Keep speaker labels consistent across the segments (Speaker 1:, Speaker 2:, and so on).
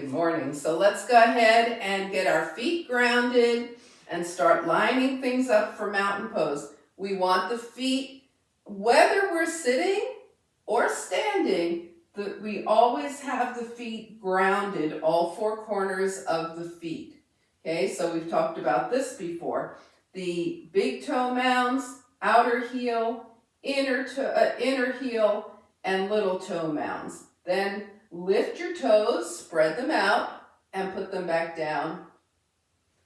Speaker 1: Good morning. So let's go ahead and get our feet grounded and start lining things up for mountain pose. We want the feet, whether we're sitting or standing, we always have the feet grounded, all four corners of the feet. Okay, so we've talked about this before. The big toe mounds, outer heel, inner heel, and little toe mounds. Then lift your toes, spread them out, and put them back down.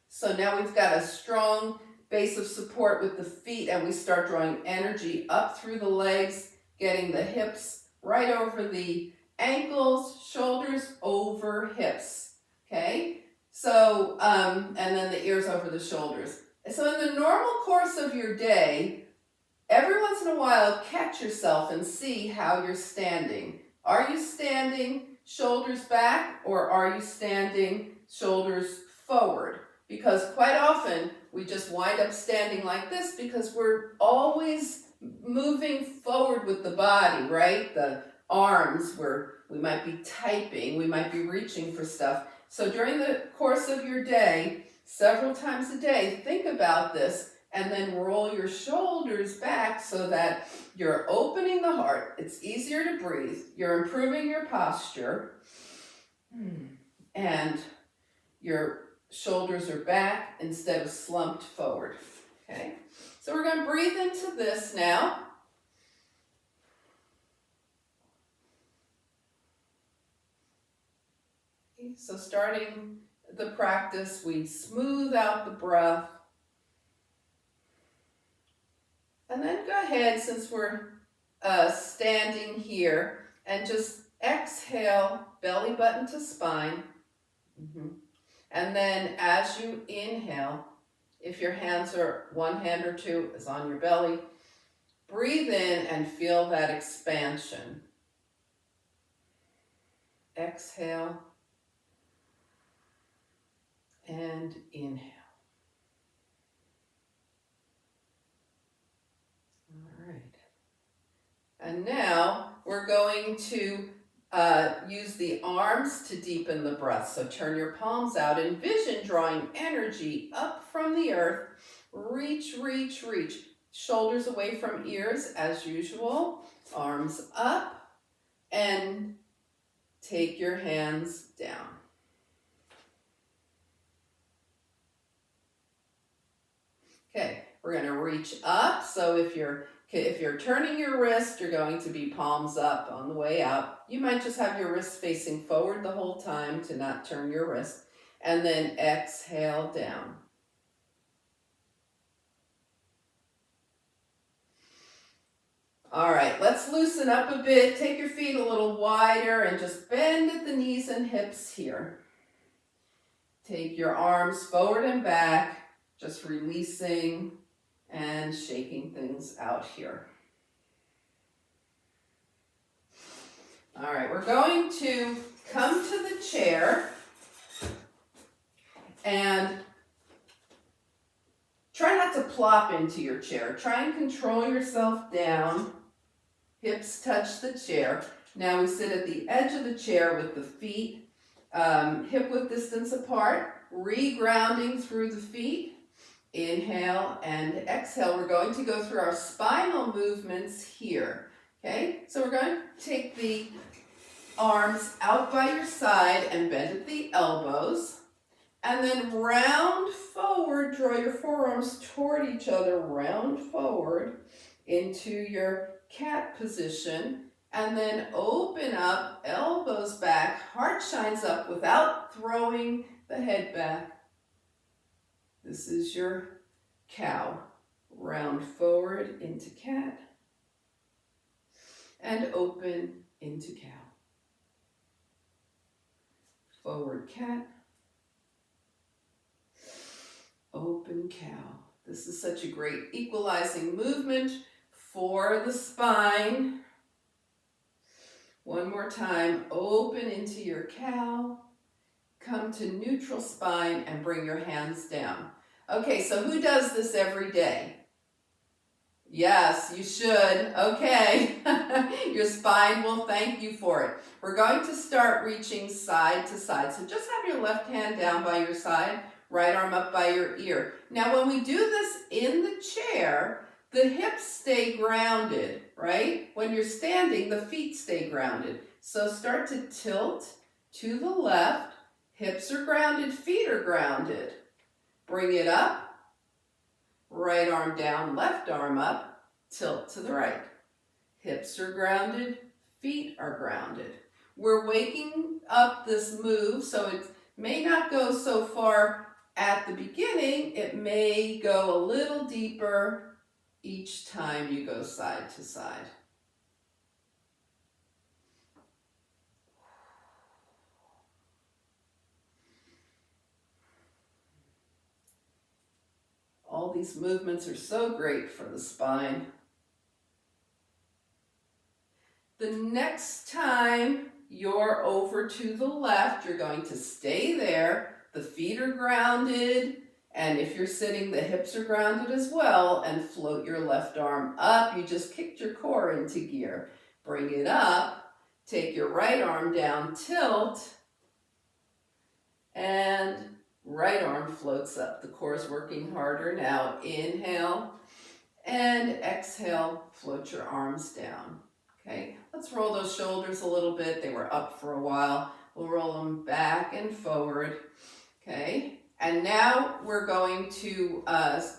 Speaker 1: So now we've got a strong base of support with the feet, and we start drawing energy up through the legs, getting the hips right over the ankles, shoulders over hips. Okay? So, and then the ears over the shoulders. So in the normal course of your day, every once in a while, catch yourself and see how you're standing. Are you standing shoulders back, or are you standing shoulders forward? Because quite often we just wind up standing like this because we're always moving forward with the body, right? The arms, we might be typing, we might be reaching for stuff. So during the course of your day, several times a day, think about this and then roll your shoulders back so that you're opening the heart. It's easier to breathe. You're improving your posture. And your shoulders are back instead of slumped forward. Okay? So we're going to breathe into this now. Okay, so starting the practice, we smooth out the breath. And then go ahead, since we're standing here, and just exhale, belly button to spine. And then as you inhale, if your hands are, one hand or two is on your belly, breathe in and feel that expansion. Exhale and inhale. All right. And now we're going to use the arms to deepen the breath. So turn your palms out. Envision drawing energy up from the earth. Reach, reach, reach. Shoulders away from ears as usual. Arms up. And take your hands down. Okay, we're going to reach up. So if you're turning your wrist, you're going to be palms up on the way up. You might just have your wrist facing forward the whole time to not turn your wrist. And then exhale down. All right, let's loosen up a bit. Take your feet a little wider and just bend at the knees and hips here. Take your arms forward and back, just releasing and shaking things out here. All right, we're going to come to the chair and try not to plop into your chair. Try and control yourself down. Hips touch the chair. Now we sit at the edge of the chair with the feet hip width distance apart, re-grounding through the feet. Inhale and exhale. We're going to go through our spinal movements here. Okay, so we're going to take the arms out by your side and bend at the elbows. And then round forward, draw your forearms toward each other, round forward into your cat position. And then open up, elbows back, heart shines up without throwing the head back. This is your cow. Round forward into cat. And open into cow. Forward cat. Open cow. This is such a great equalizing movement for the spine. One more time, open into your cow. Come to neutral spine and bring your hands down. Okay, so who does this every day? Yes, you should. Okay. Your spine will thank you for it. We're going to start reaching side to side. So just have your left hand down by your side, right arm up by your ear. Now when we do this in the chair, the hips stay grounded, right? When you're standing, the feet stay grounded. So start to tilt to the left. Hips are grounded, feet are grounded. Bring it up. Right arm down, left arm up, tilt to the right. Hips are grounded, feet are grounded. We're waking up this move, so it may not go so far at the beginning. It may go a little deeper each time you go side to side. All these movements are so great for the spine. The next time you're over to the left, you're going to stay there. The feet are grounded, and if you're sitting, the hips are grounded as well, and float your left arm up. You just kicked your core into gear. Bring it up, take your right arm down, tilt, and right arm floats up. The core is working harder now. Inhale, and exhale, float your arms down. Okay, let's roll those shoulders a little bit. They were up for a while. We'll roll them back and forward. Okay, and now we're going to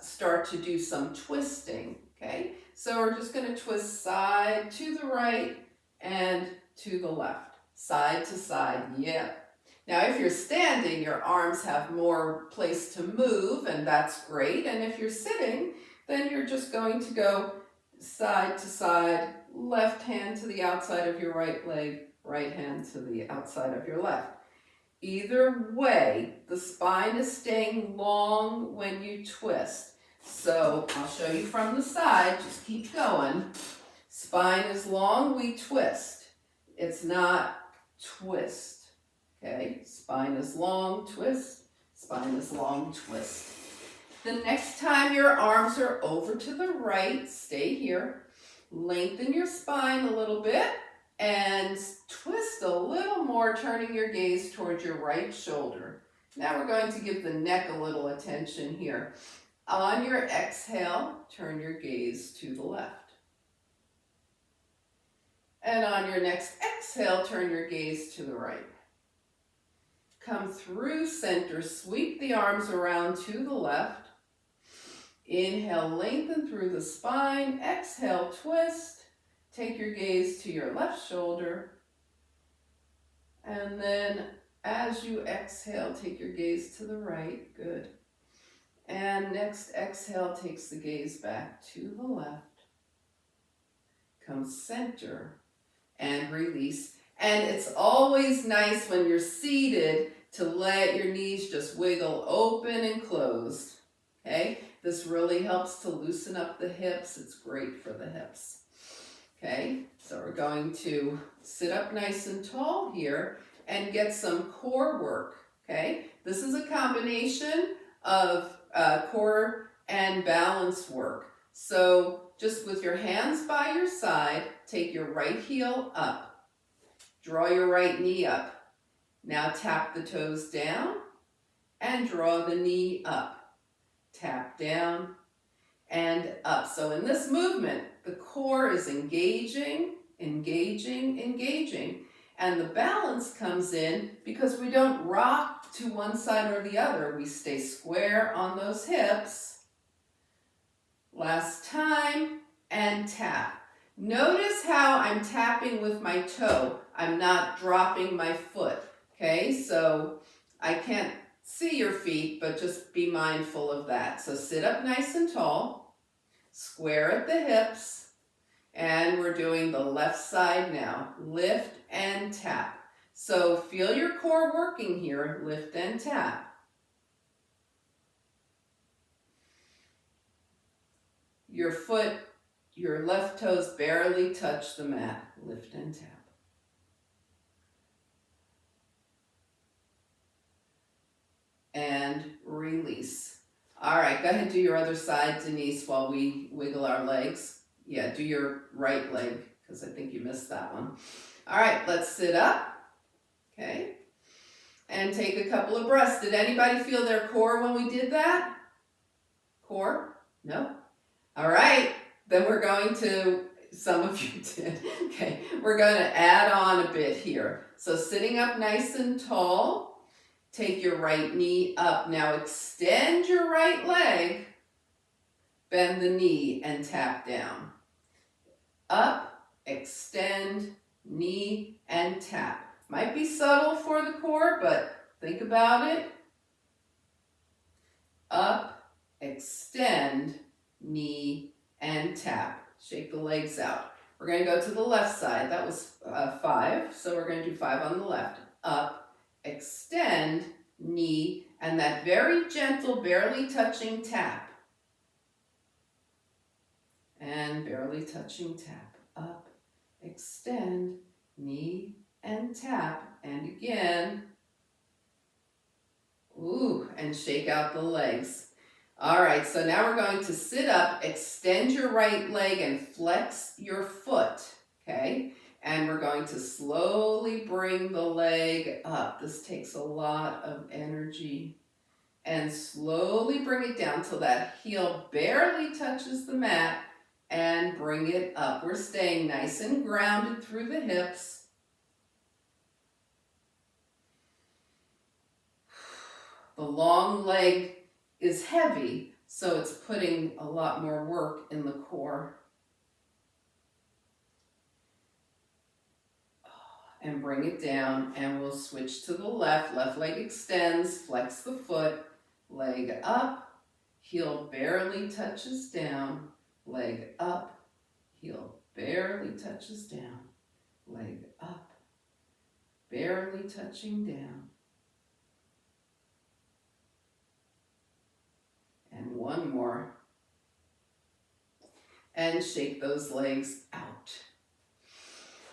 Speaker 1: start to do some twisting. Okay, so we're just going to twist side to the right and to the left. Side to side, yeah. Now if you're standing, your arms have more place to move, and that's great. And if you're sitting, then you're just going to go side to side, left hand to the outside of your right leg, right hand to the outside of your left. Either way, the spine is staying long when you twist. So I'll show you from the side, just keep going. Spine is long, we twist. It's not twist. Okay, spine is long, twist. Spine is long, twist. The next time your arms are over to the right, stay here. Lengthen your spine a little bit and twist a little more, turning your gaze towards your right shoulder. Now we're going to give the neck a little attention here. On your exhale, turn your gaze to the left. And on your next exhale, turn your gaze to the right. Come through center, sweep the arms around to the left. Inhale, lengthen through the spine. Exhale, twist. Take your gaze to your left shoulder. And then as you exhale, take your gaze to the right. Good. And next exhale takes the gaze back to the left. Come center and release. And it's always nice when you're seated to let your knees just wiggle open and closed. Okay? This really helps to loosen up the hips. It's great for the hips. Okay, so we're going to sit up nice and tall here and get some core work. Okay, this is a combination of core and balance work. So just with your hands by your side, take your right heel up. Draw your right knee up. Now tap the toes down and draw the knee up. Tap down and up. So in this movement, the core is engaging, engaging, engaging. And the balance comes in because we don't rock to one side or the other. We stay square on those hips. Last time, and tap. Notice how I'm tapping with my toe. I'm not dropping my foot. Okay, so I can't see your feet, but just be mindful of that. So sit up nice and tall, square at the hips, and we're doing the left side now. Lift and tap. So feel your core working here, lift and tap. Your foot, your left toes barely touch the mat, lift and tap. And release. All right, go ahead and do your other side, Denise, while we wiggle our legs. Yeah, do your right leg, because I think you missed that one. All right, let's sit up, okay? And take a couple of breaths. Did anybody feel their core when we did that? Core? No? All right, then we're going to, some of you did, okay, we're going to add on a bit here. So sitting up nice and tall, take your right knee up. Now extend your right leg, bend the knee and tap down. Up, extend, knee, and tap. Might be subtle for the core, but think about it. Up, extend, knee, and tap. Shake the legs out. We're going to go to the left side. That was 5, so we're going to do 5 on the left. Up, extend, knee, and that very gentle, barely touching tap. And barely touching tap. Up, extend, knee, and tap. And again. Ooh, and shake out the legs. All right, so now we're going to sit up, extend your right leg, and flex your foot, okay? And we're going to slowly bring the leg up. This takes a lot of energy. And slowly bring it down till that heel barely touches the mat, and bring it up. We're staying nice and grounded through the hips. The long leg is heavy, so it's putting a lot more work in the core. And bring it down, and we'll switch to the left. Left leg extends, flex the foot, leg up, heel barely touches down, leg up, heel barely touches down, leg up, barely touching down. And one more. And shake those legs out.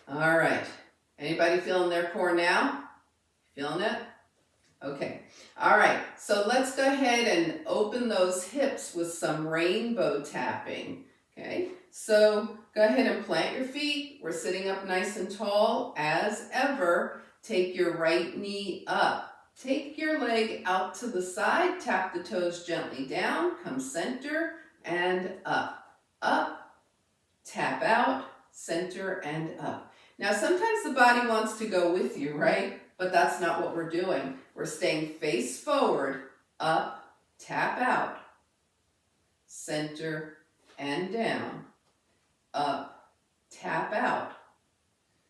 Speaker 1: All right. Anybody feeling their core now? Feeling it? Okay. All right. So let's go ahead and open those hips with some rainbow tapping. Okay. So go ahead and plant your feet. We're sitting up nice and tall as ever. Take your right knee up. Take your leg out to the side, tap the toes gently down, come center and up. Up, tap out, center and up. Now sometimes the body wants to go with you, right? But that's not what we're doing. We're staying face forward, up, tap out, center and down. Up, tap out,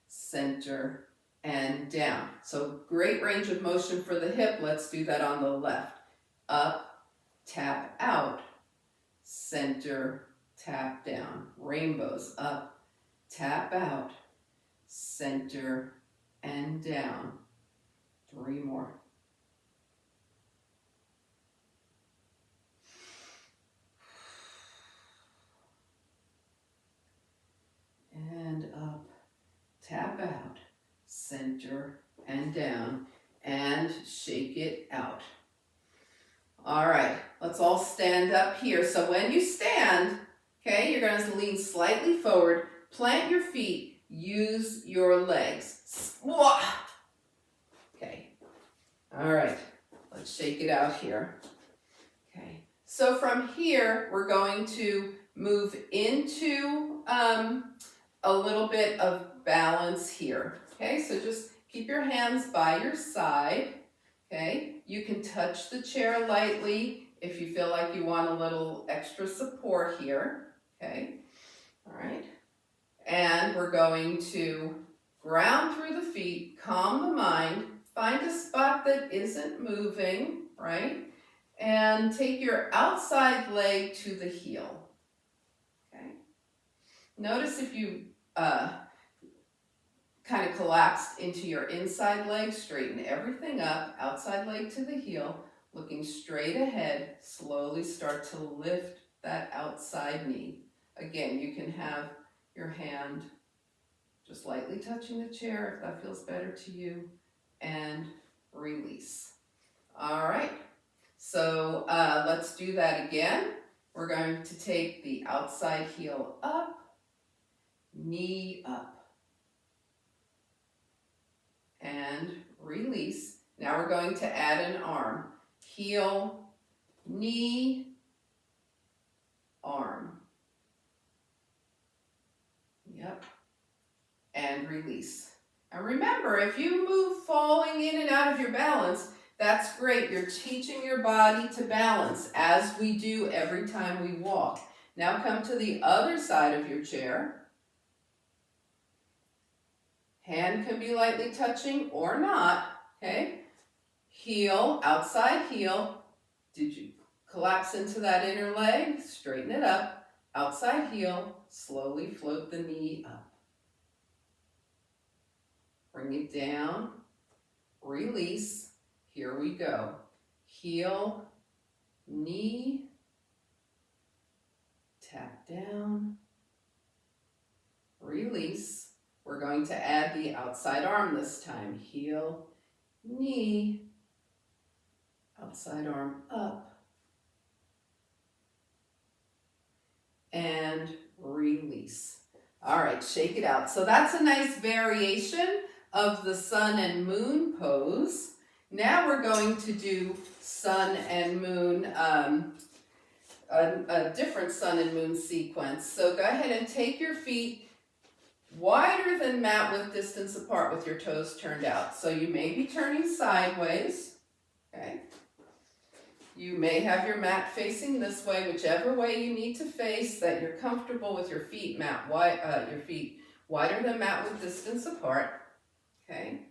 Speaker 1: center and down. So great range of motion for the hip. Let's do that on the left. Up, tap out, center, tap down. Rainbows. Up, tap out, center, and down. 3 more. And up, tap out, center and down, and shake it out. All right, let's all stand up here. So when you stand, okay, you're going to lean slightly forward, plant your feet, use your legs. Okay, all right, let's shake it out here. Okay, so from here, we're going to move into a little bit of balance here. Okay, so just keep your hands by your side. Okay, you can touch the chair lightly if you feel like you want a little extra support here. Okay, all right. And we're going to ground through the feet, calm the mind, find a spot that isn't moving, right? And take your outside leg to the heel. Okay. Notice if you kind of collapsed into your inside leg, straighten everything up, outside leg to the heel, looking straight ahead, slowly start to lift that outside knee. Again, you can have your hand just lightly touching the chair if that feels better to you, and release. All right, So let's do that again. We're going to take the outside heel up, knee up, and release. Now we're going to add an arm. Heel, knee, arm. Yep. And release. And remember, if you move falling in and out of your balance, that's great. You're teaching your body to balance, as we do every time we walk. Now come to the other side of your chair. Hand can be lightly touching or not, okay? Heel, outside heel. Did you collapse into that inner leg? Straighten it up. Outside heel, slowly float the knee up. Bring it down, release. Here we go. Heel, knee, tap down, release. We're going to add the outside arm this time. Heel, knee, outside arm up, and release. All right, shake it out. So that's a nice variation of the sun and moon pose. Now we're going to do sun and moon, a different sun and moon sequence. So go ahead and take your feet wider than mat width distance apart with your toes turned out. So you may be turning sideways, okay? You may have your mat facing this way, whichever way you need to face, that you're comfortable with your feet wider than mat width distance apart. Okay,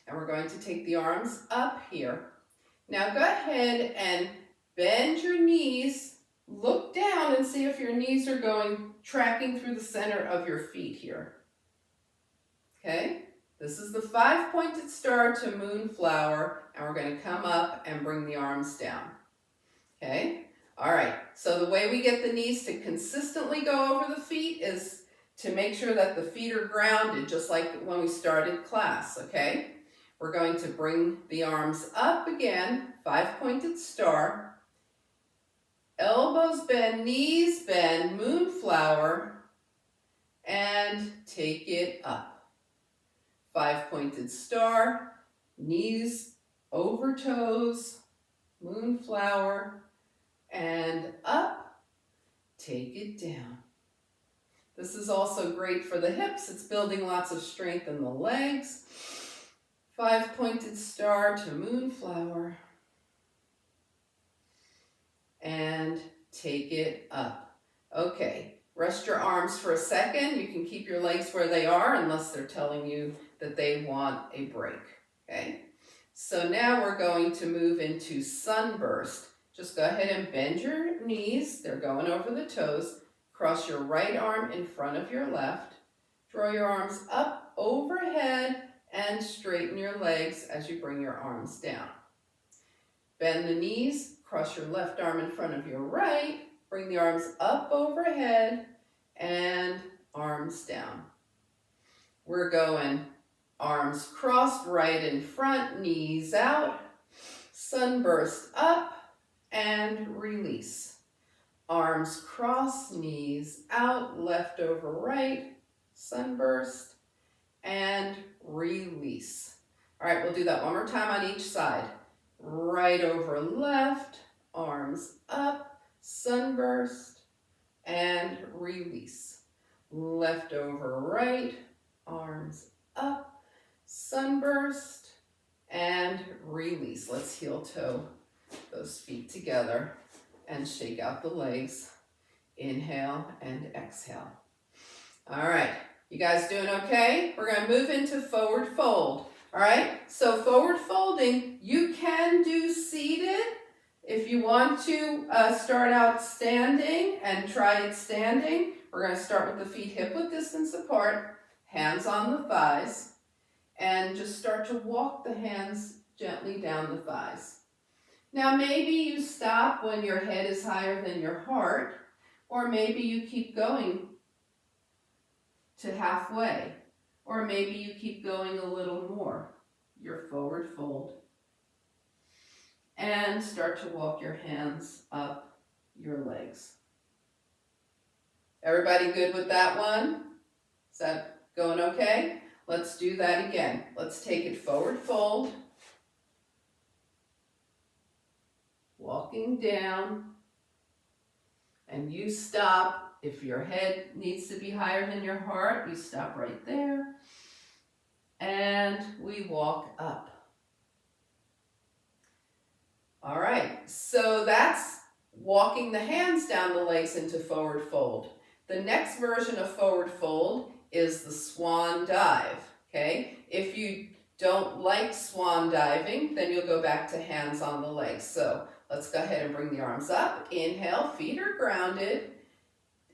Speaker 1: and we're going to take the arms up here. Now go ahead and bend your knees, look down and see if your knees are tracking through the center of your feet here. Okay, this is the 5-pointed star to moonflower, and we're going to come up and bring the arms down. Okay, all right, so the way we get the knees to consistently go over the feet is to make sure that the feet are grounded, just like when we started class, okay? We're going to bring the arms up again, 5-pointed star. Elbows bend, knees bend, moonflower, and take it up. 5-pointed star, knees over toes, moonflower, and up, take it down. This is also great for the hips. It's building lots of strength in the legs. 5-pointed star to moonflower. And take it up. Okay, rest your arms for a second. You can keep your legs where they are unless they're telling you that they want a break. Okay, so now we're going to move into sunburst. Just go ahead and bend your knees. They're going over the toes. Cross your right arm in front of your left. Draw your arms up overhead and straighten your legs as you bring your arms down. Bend the knees, cross your left arm in front of your right, bring the arms up overhead and arms down. We're going arms crossed, right in front, knees out, sunburst up and release. Arms crossed, knees out, left over right, sunburst, and release. All right, we'll do that one more time on each side. Right over left, arms up, sunburst, and release. Left over right, arms up, sunburst, and release. Let's heel toe those feet together and shake out the legs. Inhale and exhale. All right, you guys doing okay? We're going to move into forward fold. All right, so forward folding, you can do seated. If you want to start out standing and try it standing, we're going to start with the feet hip width distance apart, hands on the thighs, and just start to walk the hands gently down the thighs. Now maybe you stop when your head is higher than your heart, or maybe you keep going to halfway, or maybe you keep going a little more, your forward fold. and start to walk your hands up your legs. Everybody good with that one? Is that going okay? Let's do that again. Let's take it forward fold. Walking down. And you stop. If your head needs to be higher than your heart, you stop right there. And we walk up. All right, so that's walking the hands down the legs into forward fold. The next version of forward fold is the swan dive, okay? If you don't like swan diving, then you'll go back to hands on the legs. So let's go ahead and bring the arms up. Inhale, feet are grounded.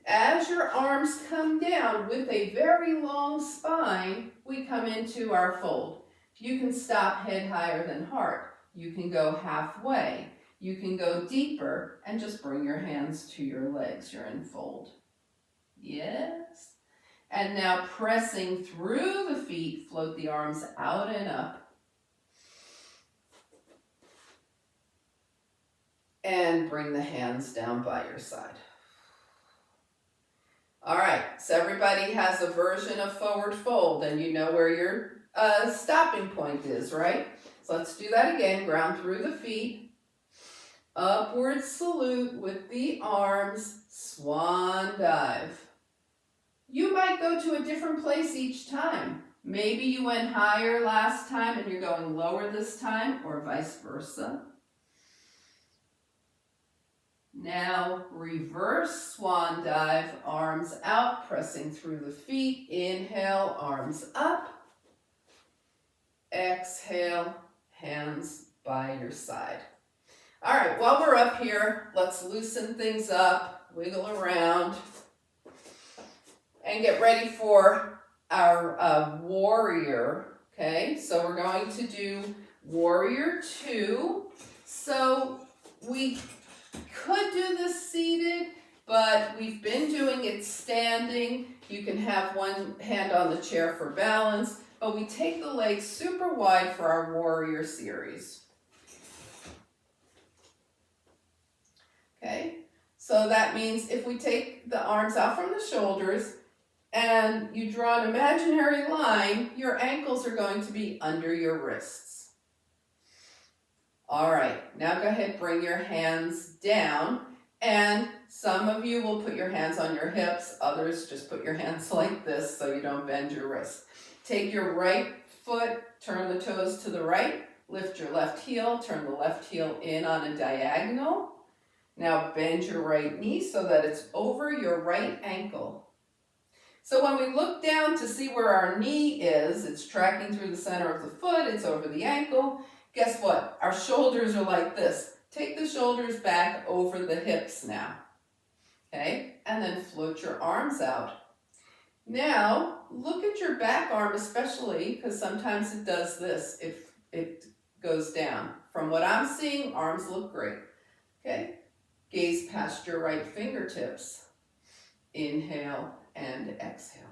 Speaker 1: As your arms come down with a very long spine, we come into our fold. You can stop head higher than heart. You can go halfway. You can go deeper and just bring your hands to your legs. You're in fold. Yes. And now pressing through the feet, float the arms out and up. And bring the hands down by your side. All right, so everybody has a version of forward fold, and you know where your stopping point is, right? So let's do that again. Ground through the feet. Upward salute with the arms. Swan dive. You might go to a different place each time. Maybe you went higher last time and you're going lower this time, or vice versa. Now reverse swan dive, arms out, pressing through the feet. Inhale, arms up. Exhale, hands by your side. All right, while we're up here, let's loosen things up, wiggle around, and get ready for our warrior, okay? So we're going to do warrior 2. So we could do this seated, but we've been doing it standing. You can have one hand on the chair for balance, but we take the legs super wide for our warrior series. Okay, so that means if we take the arms out from the shoulders and you draw an imaginary line, your ankles are going to be under your wrists. All right, now go ahead, bring your hands down, and some of you will put your hands on your hips, others just put your hands like this so you don't bend your wrists. Take your right foot, turn the toes to the right, lift your left heel, turn the left heel in on a diagonal. Now bend your right knee so that it's over your right ankle. So when we look down to see where our knee is, it's tracking through the center of the foot, it's over the ankle. Guess what? Our shoulders are like this. Take the shoulders back over the hips now. Okay? And then float your arms out. Now, look at your back arm especially, because sometimes it does this if it goes down. From what I'm seeing, arms look great. Okay? Gaze past your right fingertips. Inhale and exhale.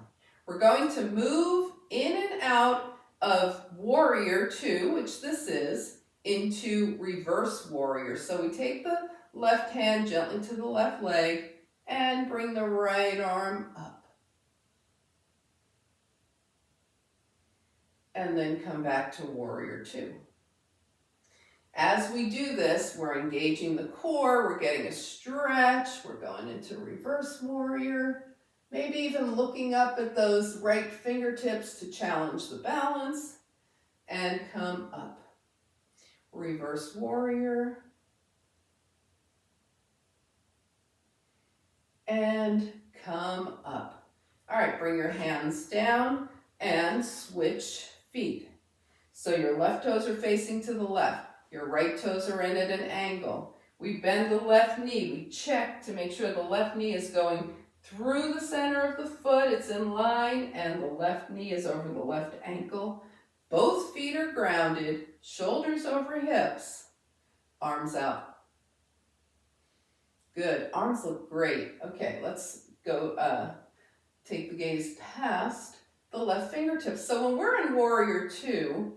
Speaker 1: We're going to move in and out of warrior 2, which this is, into reverse warrior. So we take the left hand gently to the left leg and bring the right arm up. And then come back to warrior 2. As we do this, we're engaging the core, we're getting a stretch, we're going into reverse warrior, maybe even looking up at those right fingertips to challenge the balance, and come up. Reverse warrior, and come up. All right, bring your hands down and switch feet. So your left toes are facing to the left. Your right toes are in at an angle. We bend the left knee. We check to make sure the left knee is going through the center of the foot. It's in line, and the left knee is over the left ankle. Both feet are grounded, shoulders over hips, arms out. Good, arms look great. Okay, let's go take the gaze past the left fingertips. So when we're in warrior 2,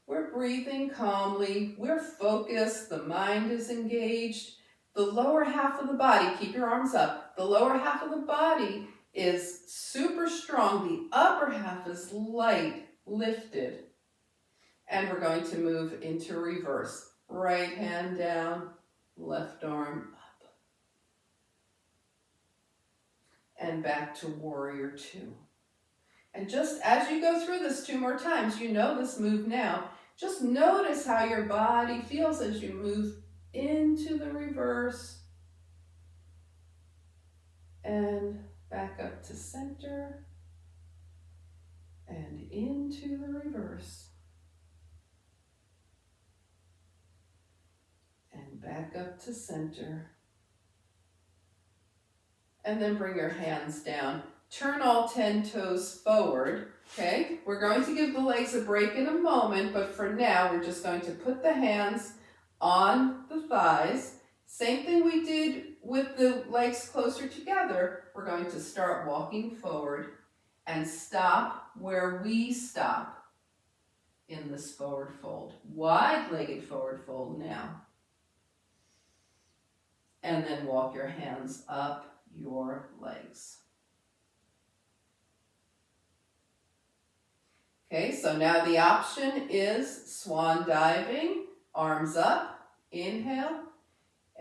Speaker 1: We're breathing calmly, we're focused, the mind is engaged. The lower half of the body, keep your arms up, the lower half of the body is super strong, the upper half is light, lifted. And we're going to move into reverse. Right hand down, left arm up. And back to warrior two. And just as you go through this 2 more times, you know this move now. Just notice how your body feels as you move into the reverse and back up to center and into the reverse and back up to center. And then bring your hands down. Turn all 10 toes forward, okay? We're going to give the legs a break in a moment, but for now, we're just going to put the hands on the thighs. Same thing we did with the legs closer together. We're going to start walking forward and stop where we stop in this forward fold. Wide-legged forward fold now. And then walk your hands up your legs. Okay, so now the option is swan diving, arms up, inhale,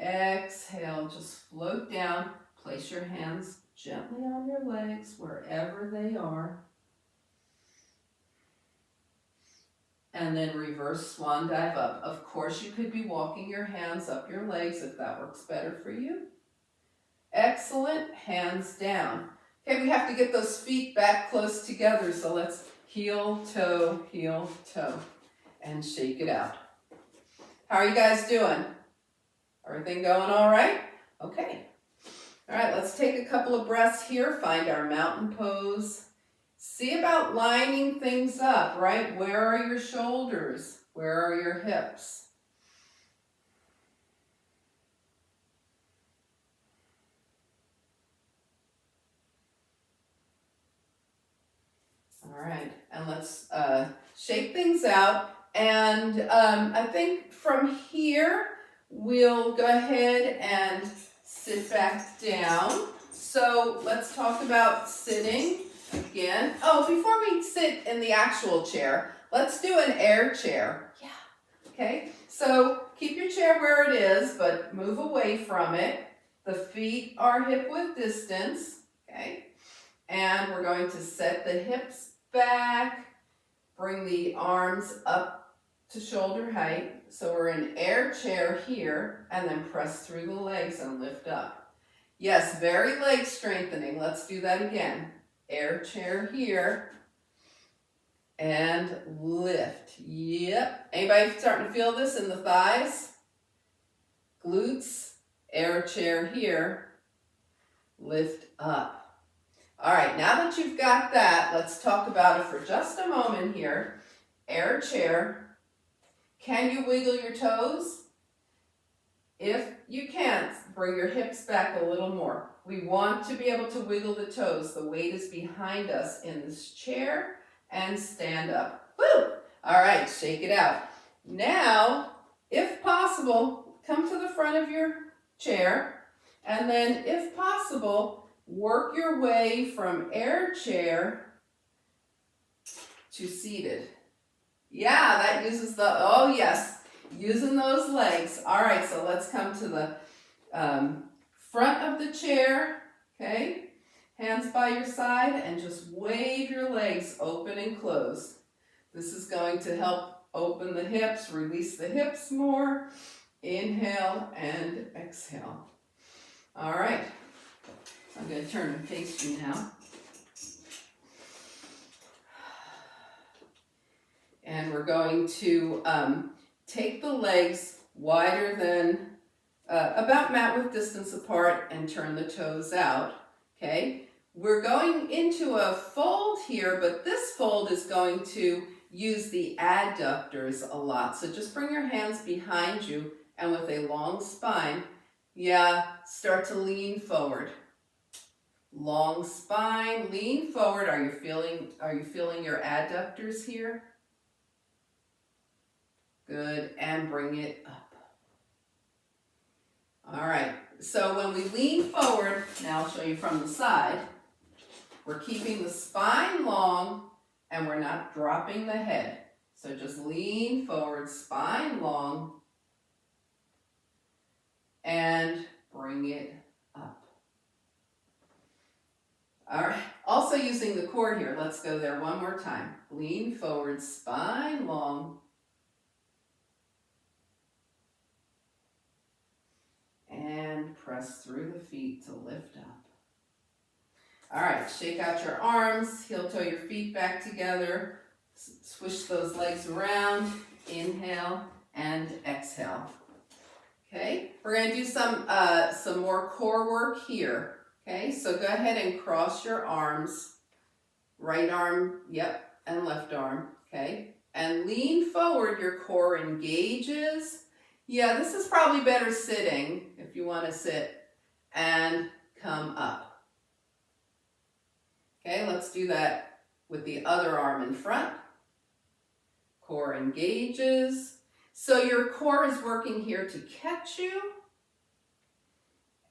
Speaker 1: exhale, just float down, place your hands gently on your legs wherever they are. And then reverse swan dive up. Of course, you could be walking your hands up your legs if that works better for you. Excellent, hands down. Okay, we have to get those feet back close together, so let's heel, toe, and shake it out. How are you guys doing? Everything going all right? Okay. All right, let's take a couple of breaths here, find our mountain pose. See about lining things up, right? Where are your shoulders? Where are your hips? All right, and let's shake things out. And I think from here, we'll go ahead and sit back down. So let's talk about sitting again. Oh, before we sit in the actual chair, let's do an air chair. Yeah. Okay, so keep your chair where it is, but move away from it. The feet are hip width distance, okay? And we're going to set the hips back, bring the arms up to shoulder height. So we're in air chair here, and then press through the legs and lift up. Yes, very leg strengthening. Let's do that again. Air chair here, and lift. Yep. Anybody starting to feel this in the thighs? Glutes, air chair here, lift up. All right, now that you've got that, let's talk about it for just a moment here. Air chair. Can you wiggle your toes? If you can't, bring your hips back a little more. We want to be able to wiggle the toes. The weight is behind us in this chair, and stand up. Woo! All right, shake it out. Now, if possible, come to the front of your chair, and then if possible, work your way from air chair to seated. Yeah, that uses the, oh yes, using those legs. All right, so let's come to the front of the chair, okay? Hands by your side, and just wave your legs open and close. This is going to help open the hips, release the hips more. Inhale and exhale. All right. I'm going to turn and face you now. And we're going to take the legs wider than about mat width distance apart and turn the toes out. Okay? We're going into a fold here, but this fold is going to use the adductors a lot. So just bring your hands behind you, and with a long spine, start to lean forward. Long spine, lean forward. Are you feeling your adductors here? Good, and bring it up. All right, so when we lean forward, now I'll show you from the side, we're keeping the spine long and we're not dropping the head. So just lean forward, spine long, and bring it up. All right, also using the core here, let's go there one more time. Lean forward, spine long, and press through the feet to lift up. All right, shake out your arms, heel toe your feet back together, swish those legs around, inhale and exhale. Okay, we're going to do some more core work here. Okay, so go ahead and cross your arms, right arm, yep, and left arm, okay? And lean forward, your core engages. Yeah, this is probably better sitting if you want to sit, and come up. Okay, let's do that with the other arm in front. Core engages. So your core is working here to catch you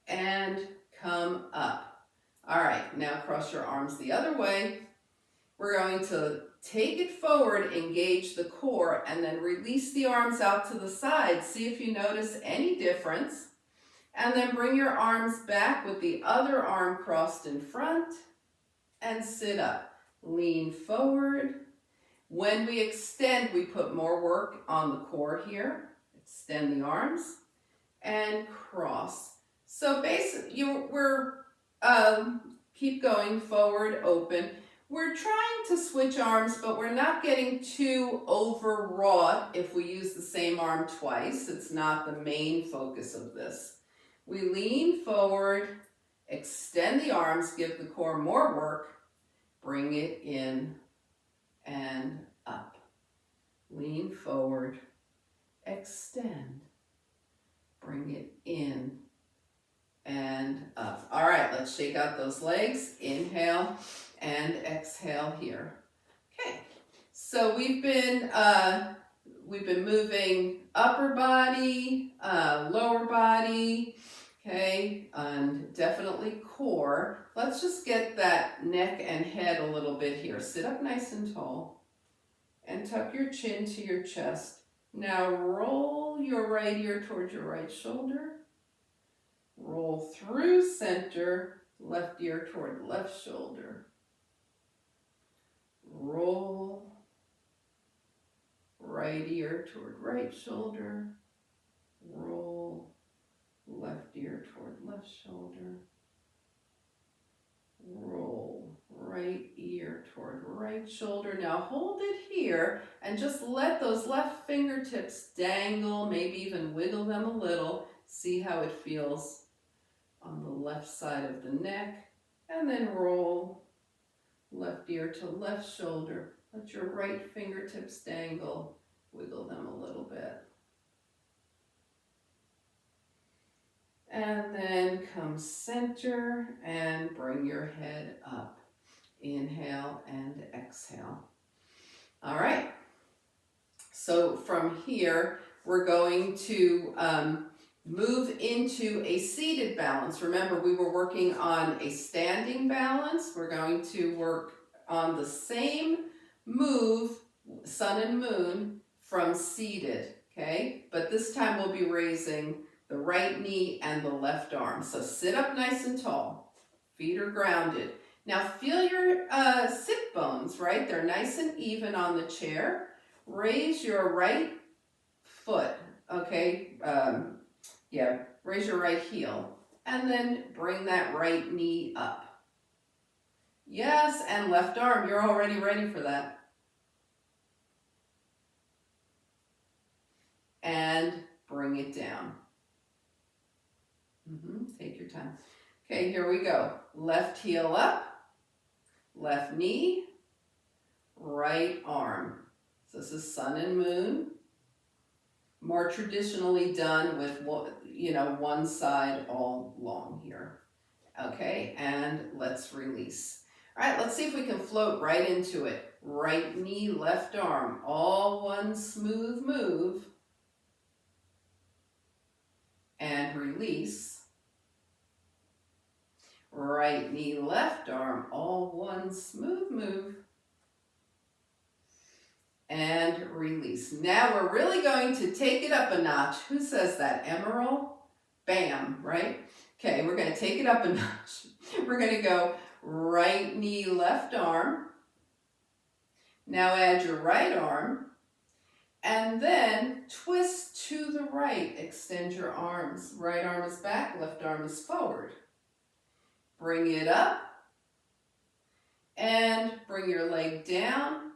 Speaker 1: and come up. All right, now cross your arms the other way. We're going to take it forward, engage the core, and then release the arms out to the side. See if you notice any difference. And then bring your arms back with the other arm crossed in front and sit up. Lean forward. When we extend, we put more work on the core here. Extend the arms and cross. So basically, we're keep going forward, open. We're trying to switch arms, but we're not getting too overwrought if we use the same arm twice. It's not the main focus of this. We lean forward, extend the arms, give the core more work, bring it in and up. Lean forward, extend, bring it in and up. All right, let's shake out those legs. Inhale and exhale here. Okay, so we've been moving upper body, lower body, okay, and definitely core. Let's just get that neck and head a little bit here. Sit up nice and tall and tuck your chin to your chest. Now roll your right ear towards your right shoulder. Roll through center, left ear toward left shoulder. Roll right ear toward right shoulder. Roll left ear toward left shoulder. Roll right ear toward right shoulder. Now hold it here and just let those left fingertips dangle, maybe even wiggle them a little. See how it feels on the left side of the neck. And then roll left ear to left shoulder. Let your right fingertips dangle. Wiggle them a little bit. And then come center and bring your head up. Inhale and exhale. All right. So from here, we're going to move into a seated balance. Remember, we were working on a standing balance. We're going to work on the same move, sun and moon, from seated, okay? But this time we'll be raising the right knee and the left arm. So sit up nice and tall. Feet are grounded. Now feel your sit bones, right? They're nice and even on the chair. Raise your right foot, okay? Raise your right heel. And then bring that right knee up. Yes, and left arm. You're already ready for that. And bring it down. Take your time. Okay, here we go. Left heel up, left knee, right arm. So this is sun and moon. More traditionally done with, one side all long here. Okay, and let's release. All right, let's see if we can float right into it. Right knee, left arm, all one smooth move. and release. Right knee, left arm, all one smooth move. And release. Now we're really going to take it up a notch. Who says that? Emerald? Bam, right? Okay, we're going to take it up a notch. We're going to go right knee, left arm. Now add your right arm. And then twist to the right. Extend your arms. Right arm is back, left arm is forward. Bring it up. And bring your leg down,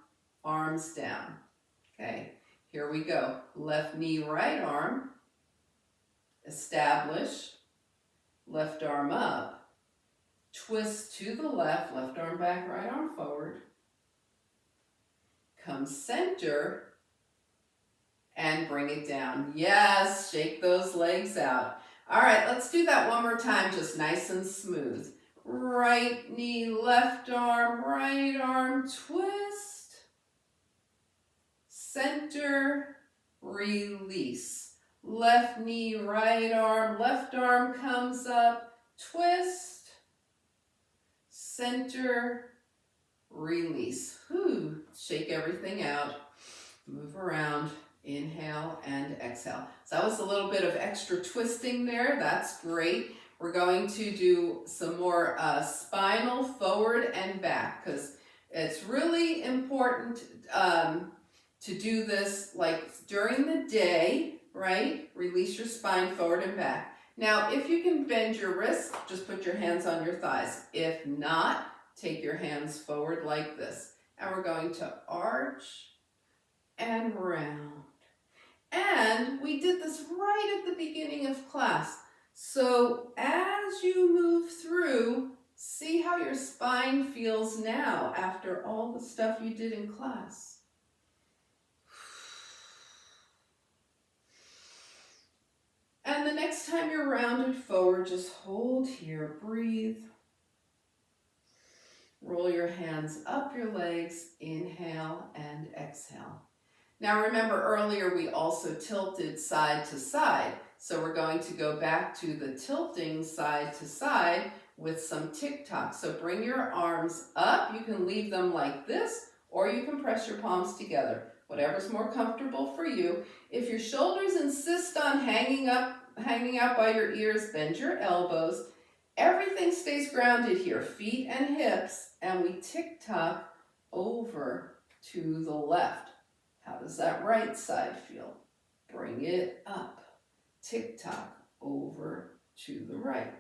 Speaker 1: arms down. Okay, here we go. Left knee, right arm. Establish. Left arm up. Twist to the left, left arm back, right arm forward. Come center. And bring it down. Yes, shake those legs out. All right, let's do that one more time, just nice and smooth. Right knee, left arm, twist. Center, release. Left knee, right arm, left arm comes up, twist. Center, release. Whew, shake everything out. Move around. Inhale and exhale. So that was a little bit of extra twisting there. That's great. We're going to do some more spinal forward and back because it's really important to do this like during the day, right? Release your spine forward and back. Now, if you can bend your wrists, just put your hands on your thighs. If not, take your hands forward like this. And we're going to arch and round. And we did this right at the beginning of class. So as you move through, see how your spine feels now after all the stuff you did in class. And the next time you're rounded forward, just hold here, breathe. Roll your hands up your legs, inhale and exhale. Now remember earlier we also tilted side to side. So we're going to go back to the tilting side to side with some tick-tock. So bring your arms up. You can leave them like this, or you can press your palms together. Whatever's more comfortable for you. If your shoulders insist on hanging out by your ears, bend your elbows. Everything stays grounded here, feet and hips, and we tick-tock over to the left. How does that right side feel? Bring it up. Tick-tock over to the right.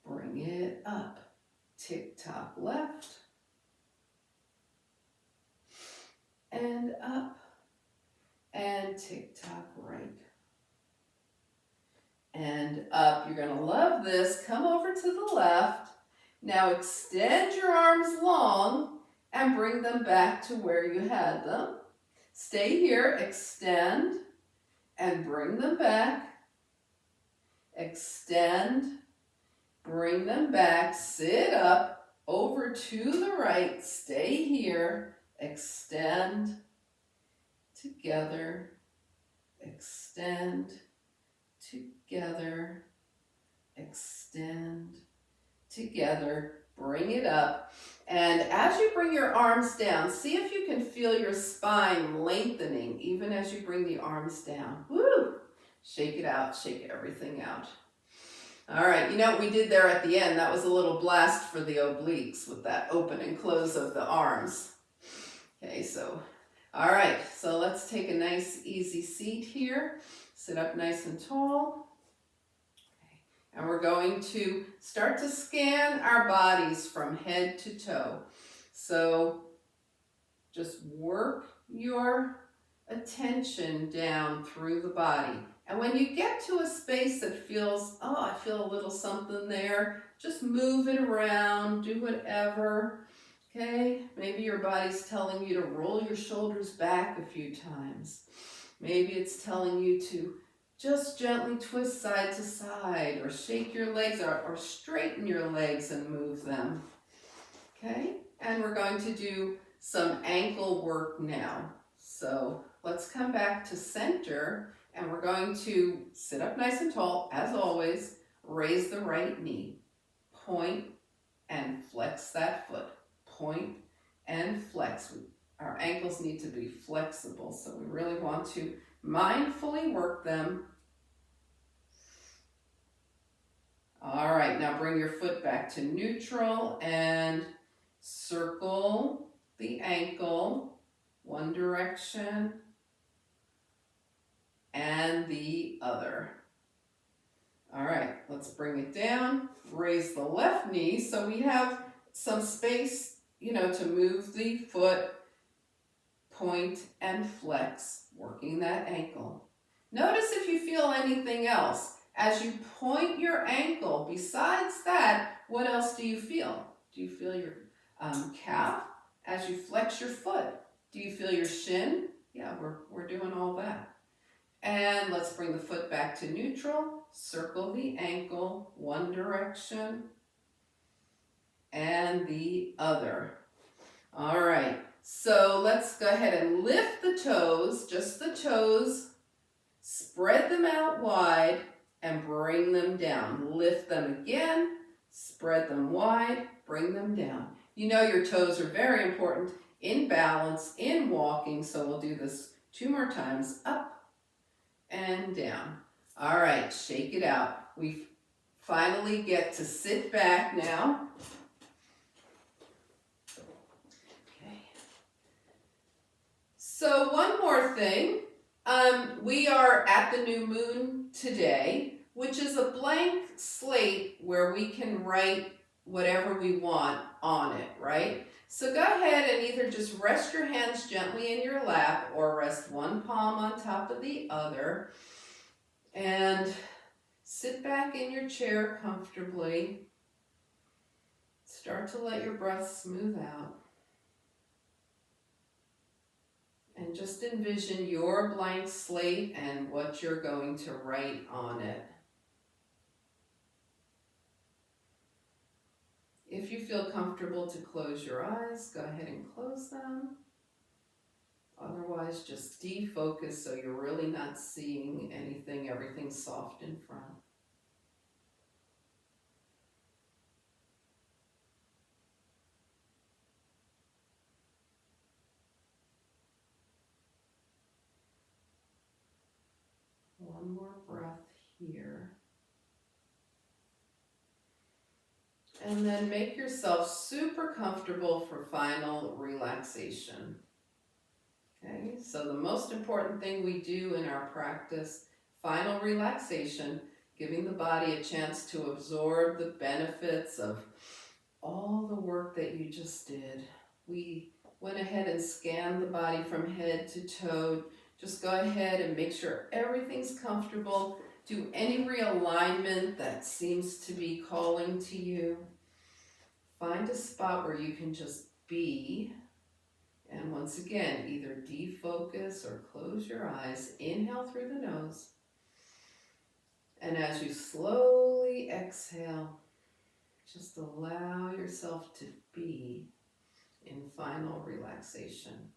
Speaker 1: Bring it up. Tick-tock left. And up. And tick-tock right. And up. You're going to love this. Come over to the left. Now extend your arms long and bring them back to where you had them. Stay here, extend, and bring them back. Extend, bring them back, sit up, over to the right, stay here, extend, together, extend, together, extend, together, bring it up. And as you bring your arms down, see if you can feel your spine lengthening even as you bring the arms down. Woo! Shake it out, shake everything out. All right, you know what we did there at the end? That was a little blast for the obliques with that open and close of the arms. Okay, so, all right, so let's take a nice easy seat here. Sit up nice and tall. And we're going to start to scan our bodies from head to toe. So just work your attention down through the body. And when you get to a space that feels, oh, I feel a little something there, just move it around, do whatever. Okay? Maybe your body's telling you to roll your shoulders back a few times. Maybe it's telling you to just gently twist side to side, or shake your legs, or straighten your legs and move them. Okay? And we're going to do some ankle work now. So let's come back to center, And we're going to sit up nice and tall, as always, raise the right knee, point and flex that foot, point and flex. Our ankles need to be flexible, so we really want to mindfully work them. All right, now bring your foot back to neutral and circle the ankle, one direction and the other. All right, let's bring it down, raise the left knee so we have some space, to move the foot, point and flex, working that ankle. Notice if you feel anything else. As you point your ankle, besides that, what else do you feel? Do you feel your calf as you flex your foot? Do you feel your shin? Yeah, we're doing all that. And let's bring the foot back to neutral, circle the ankle, one direction and the other. All right, so let's go ahead and lift the toes, just the toes, spread them out wide and bring them down. Lift them again, spread them wide, bring them down. Your toes are very important in balance, in walking, so we'll do this 2 more times, up and down. All right, shake it out. We finally get to sit back now. Okay. So one more thing. We are at the new moon today, which is a blank slate where we can write whatever we want on it, right? So go ahead and either just rest your hands gently in your lap or rest one palm on top of the other and sit back in your chair comfortably. Start to let your breath smooth out. And just envision your blank slate and what you're going to write on it. If you feel comfortable to close your eyes, go ahead and close them. Otherwise, just defocus so you're really not seeing anything, everything's soft in front. One more breath here. And then make yourself super comfortable for final relaxation. Okay, so the most important thing we do in our practice, final relaxation, giving the body a chance to absorb the benefits of all the work that you just did. We went ahead and scanned the body from head to toe. Just go ahead and make sure everything's comfortable. Do any realignment that seems to be calling to you. Find a spot where you can just be. And once again, either defocus or close your eyes. Inhale through the nose. And as you slowly exhale, just allow yourself to be in final relaxation.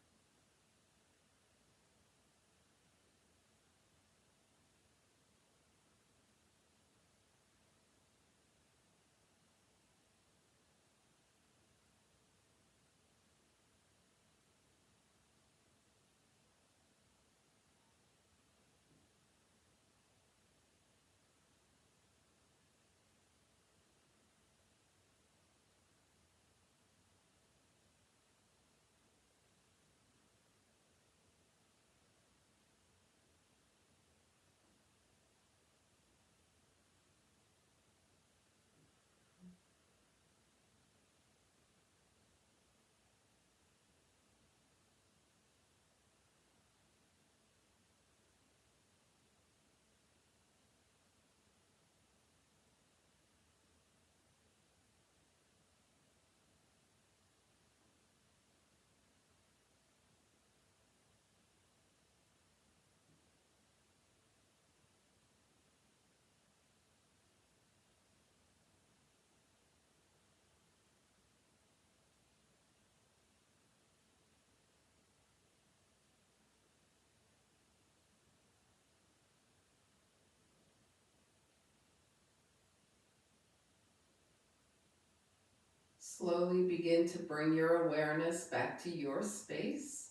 Speaker 1: Slowly begin to bring your awareness back to your space.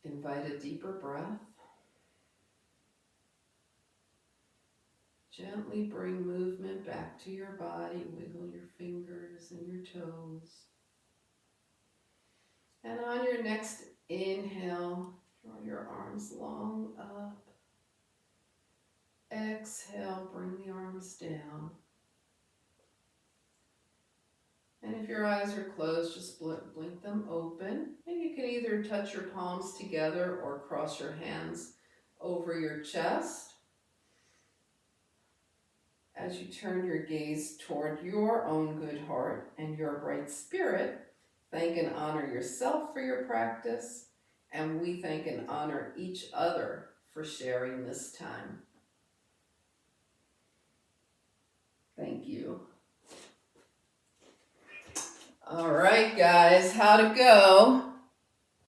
Speaker 1: Invite a deeper breath. Gently bring movement back to your body. Wiggle your fingers and your toes. And on your next inhale, draw your arms long up. Exhale, bring the arms down. And if your eyes are closed, just blink them open. And you can either touch your palms together or cross your hands over your chest. As you turn your gaze toward your own good heart and your bright spirit, thank and honor yourself for your practice, and we thank and honor each other for sharing this time. Thank you. All right, guys, how'd it go?